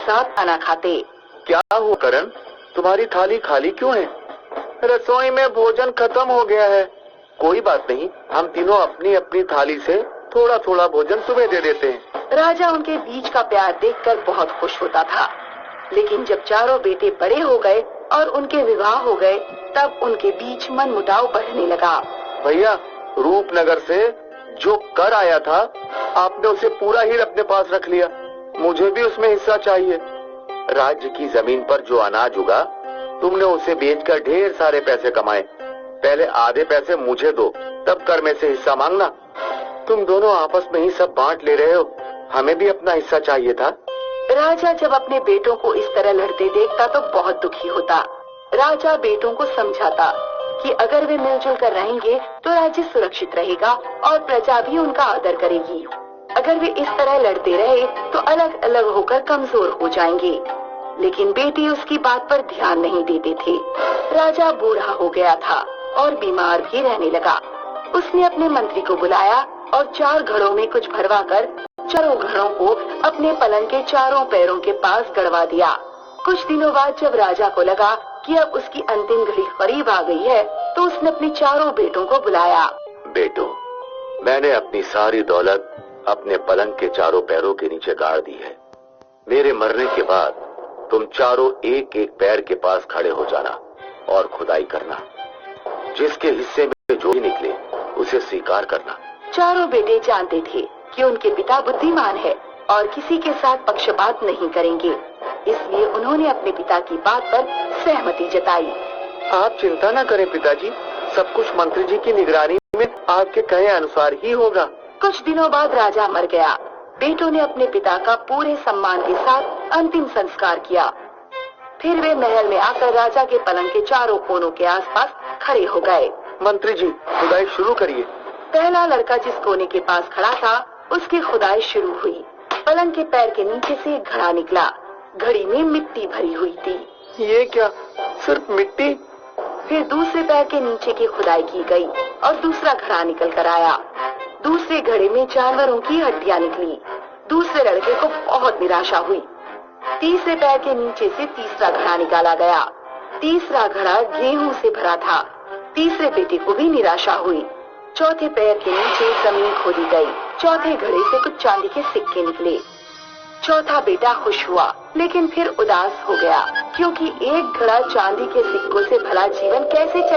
साथ खाना खाते। क्या हुआ करण, तुम्हारी थाली खाली क्यों है? रसोई में भोजन खत्म हो गया है। कोई बात नहीं, हम तीनों अपनी अपनी थाली से थोड़ा थोड़ा भोजन तुम्हें दे देते हैं। राजा उनके बीच का प्यार देखकर बहुत खुश होता था, लेकिन जब चारों बेटे बड़े हो गए और उनके विवाह हो गए, तब उनके बीच मनमुटाव बढ़ने लगा। भैया, रूपनगर से जो कर आया था, आपने उसे पूरा ही अपने पास रख लिया। मुझे भी उसमें हिस्सा चाहिए। राज्य की जमीन पर जो अनाज उगा, तुमने उसे बेचकर ढेर सारे पैसे कमाए। पहले आधे पैसे मुझे दो, तब कर में से हिस्सा मांगना। तुम दोनों आपस में ही सब बांट ले रहे हो, हमें भी अपना हिस्सा चाहिए था। राजा जब अपने बेटों को इस तरह लड़ते देखता तो बहुत दुखी होता। राजा बेटों को समझाता कि अगर वे मिलजुल कर रहेंगे तो राज्य सुरक्षित रहेगा और प्रजा भी उनका आदर करेगी। अगर वे इस तरह लड़ते रहे तो अलग अलग होकर कमजोर हो जाएंगे। लेकिन बेटे उसकी बात पर ध्यान नहीं देते थे। राजा बूढ़ा हो गया था और बीमार भी रहने लगा। उसने अपने मंत्री को बुलाया और 4 घड़ों में कुछ भरवा कर चारों घड़ों को अपने पलंग के चारों पैरों के पास गड़वा दिया। कुछ दिनों बाद जब राजा को लगा कि अब उसकी अंतिम घड़ी करीब आ गई है, तो उसने अपने चारों बेटों को बुलाया। बेटो, मैंने अपनी सारी दौलत अपने पलंग के चारों पैरों के नीचे गाड़ दी है। मेरे मरने के बाद तुम चारों एक एक पैर के पास खड़े हो जाना और खुदाई करना। जिसके हिस्से में जो भी निकले उसे स्वीकार करना। चारों बेटे जानते थे कि उनके पिता बुद्धिमान है और किसी के साथ पक्षपात नहीं करेंगे, इसलिए उन्होंने अपने पिता की बात पर सहमति जताई। आप चिंता न करें पिताजी, सब कुछ मंत्री जी की निगरानी में आपके कहे अनुसार ही होगा। कुछ दिनों बाद राजा मर गया। बेटों ने अपने पिता का पूरे सम्मान के साथ अंतिम संस्कार किया। फिर वे महल में आकर राजा के पलंग के चारों कोनों के आसपास खड़े हो गए। मंत्री जी, खुदाई शुरू करिए। पहला लड़का जिस कोने के पास खड़ा था, उसकी खुदाई शुरू हुई। पलंग के पैर के नीचे से एक घड़ा निकला। घड़ी में मिट्टी भरी हुई थी। ये क्या, सिर्फ मिट्टी? फिर दूसरे पैर के नीचे की खुदाई की गई और दूसरा घड़ा निकल कर आया। दूसरे घड़े में जानवरों की हड्डियां निकली। दूसरे लड़के को बहुत निराशा हुई। तीसरे पैर के नीचे से तीसरा घड़ा निकाला गया। तीसरा घड़ा गेहूं से भरा था। तीसरे बेटे को भी निराशा हुई। चौथे पैर के नीचे जमीन खोदी गई। चौथे घड़े से कुछ चांदी के सिक्के निकले। चौथा बेटा खुश हुआ, लेकिन फिर उदास हो गया, क्योंकि एक घड़ा चांदी के सिक्कों से भला जीवन कैसे चले।